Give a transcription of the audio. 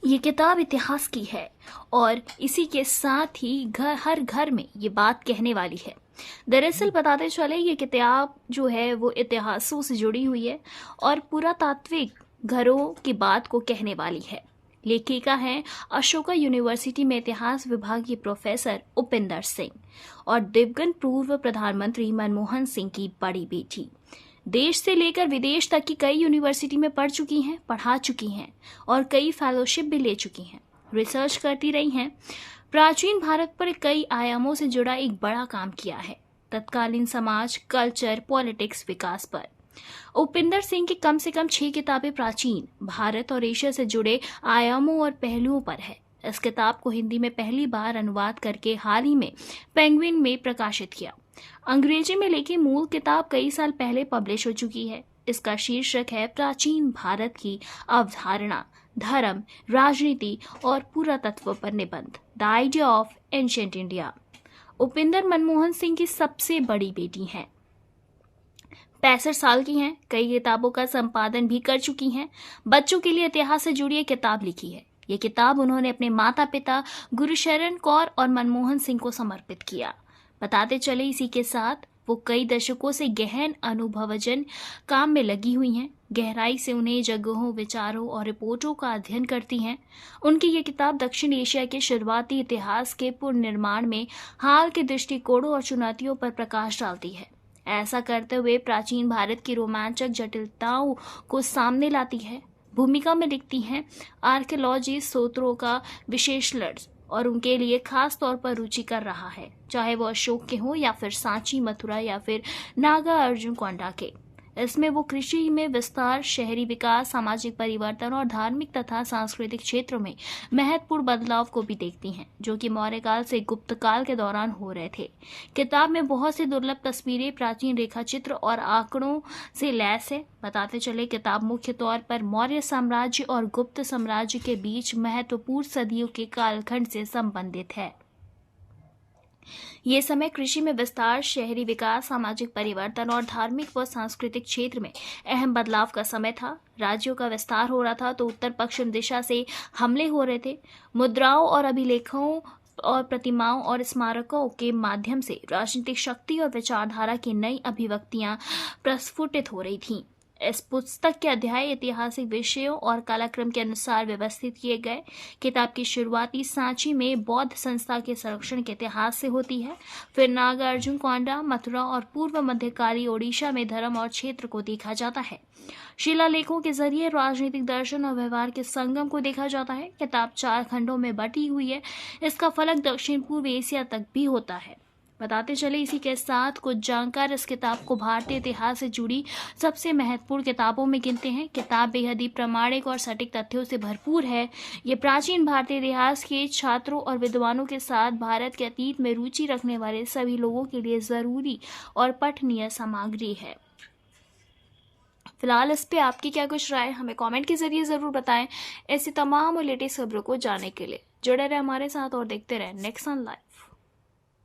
ये किताब इतिहास की है और इसी के साथ ही हर घर में ये बात कहने वाली है। दरअसल बताते चले ये किताब जो है वो इतिहासों से जुड़ी हुई है और पुरातात्विक घरों की बात को कहने वाली है। लेखिका हैं अशोका यूनिवर्सिटी में इतिहास विभाग की प्रोफेसर उपिंदर सिंह और दिवंगत पूर्व प्रधानमंत्री मनमोहन सिंह की बड़ी बेटी। देश से लेकर विदेश तक की कई यूनिवर्सिटी में पढ़ा चुकी हैं और कई फेलोशिप भी ले चुकी हैं। रिसर्च करती रही हैं। प्राचीन भारत पर कई आयामों से जुड़ा एक बड़ा काम किया है, तत्कालीन समाज, कल्चर, पॉलिटिक्स, विकास पर। उपिंदर सिंह की कम से कम 6 किताबें प्राचीन भारत और एशिया से जुड़े आयामों और पहलुओं पर है। इस किताब को हिंदी में पहली बार अनुवाद करके हाल ही में पेंगुइन में प्रकाशित किया। अंग्रेजी में लिखी मूल किताब कई साल पहले पब्लिश हो चुकी है। इसका शीर्षक है प्राचीन भारत की अवधारणा, धर्म, राजनीति और पुरातत्व पर निबंध, the idea of ancient India. Upinder Manmohan Singh की सबसे बड़ी बेटी हैं। 65 साल की हैं। कई किताबों का संपादन भी कर चुकी हैं। बच्चों के लिए इतिहास से जुड़ी एक किताब लिखी है। ये किताब उन्होंने अपने माता पिता गुरुशरण कौर और मनमोहन सिंह को समर्पित किया। बताते चले इसी के साथ वो कई दशकों से गहन अनुभवजन काम में लगी हुई हैं। गहराई से उन्हें जगहों, विचारों और रिपोर्टों का अध्ययन करती हैं। उनकी ये किताब दक्षिण एशिया के शुरुआती इतिहास के पुनर्निर्माण में हाल के दृष्टिकोणों और चुनौतियों पर प्रकाश डालती है। ऐसा करते हुए प्राचीन भारत की रोमांचक जटिलताओं को सामने लाती है। भूमिका में लिखती हैं आर्कियोलॉजी स्रोतों का विश्लेषण और उनके लिए खास तौर पर रुचि कर रहा है, चाहे वो अशोक के हों या फिर सांची, मथुरा या फिर नागा अर्जुनकोंडा के। इसमें वो कृषि में विस्तार, शहरी विकास, सामाजिक परिवर्तन और धार्मिक तथा सांस्कृतिक क्षेत्रों में महत्वपूर्ण बदलाव को भी देखती हैं, जो कि मौर्य काल से गुप्त काल के दौरान हो रहे थे। किताब में बहुत सी दुर्लभ तस्वीरें, प्राचीन रेखा चित्र और आंकड़ों से लैस है। बताते चले किताब मुख्य तौर पर मौर्य साम्राज्य और गुप्त साम्राज्य के बीच महत्वपूर्ण सदियों के कालखंड से संबंधित है। ये समय कृषि में विस्तार, शहरी विकास, सामाजिक परिवर्तन और धार्मिक व सांस्कृतिक क्षेत्र में अहम बदलाव का समय था। राज्यों का विस्तार हो रहा था तो उत्तर पश्चिम दिशा से हमले हो रहे थे। मुद्राओं और अभिलेखों और प्रतिमाओं और स्मारकों के माध्यम से राजनीतिक शक्ति और विचारधारा की नई अभिव्यक्तियां प्रस्फुटित हो रही थीं। इस पुस्तक के अध्याय ऐतिहासिक विषयों और कालक्रम के अनुसार व्यवस्थित किए गए। किताब की शुरुआती सांची में बौद्ध संस्था के संरक्षण के इतिहास से होती है। फिर नागार्जुनकोंडा, मथुरा और पूर्व मध्यकालीन ओडिशा में धर्म और क्षेत्र को देखा जाता है। शिलालेखों के जरिए राजनीतिक दर्शन और व्यवहार के संगम को देखा जाता है। किताब 4 खंडों में बटी हुई है। इसका फलक दक्षिण पूर्व एशिया तक भी होता है। बताते चले इसी के साथ कुछ जानकार इस किताब को भारतीय इतिहास से जुड़ी सबसे महत्वपूर्ण किताबों में गिनते हैं। किताब बेहद ही प्रामाणिक और सटीक तथ्यों से भरपूर है। ये प्राचीन भारतीय इतिहास के छात्रों और विद्वानों के साथ भारत के अतीत में रुचि रखने वाले सभी लोगों के लिए जरूरी और पठनीय सामग्री है। फिलहाल इस पे आपकी क्या कुछ राय, हमें कमेंट के जरिए जरूर बताएं। ऐसी तमाम और लेटेस्ट खबरों को जानने के लिए जुड़े रहे हमारे साथ और देखते रहे नेक्स्ट ऑन लाइव।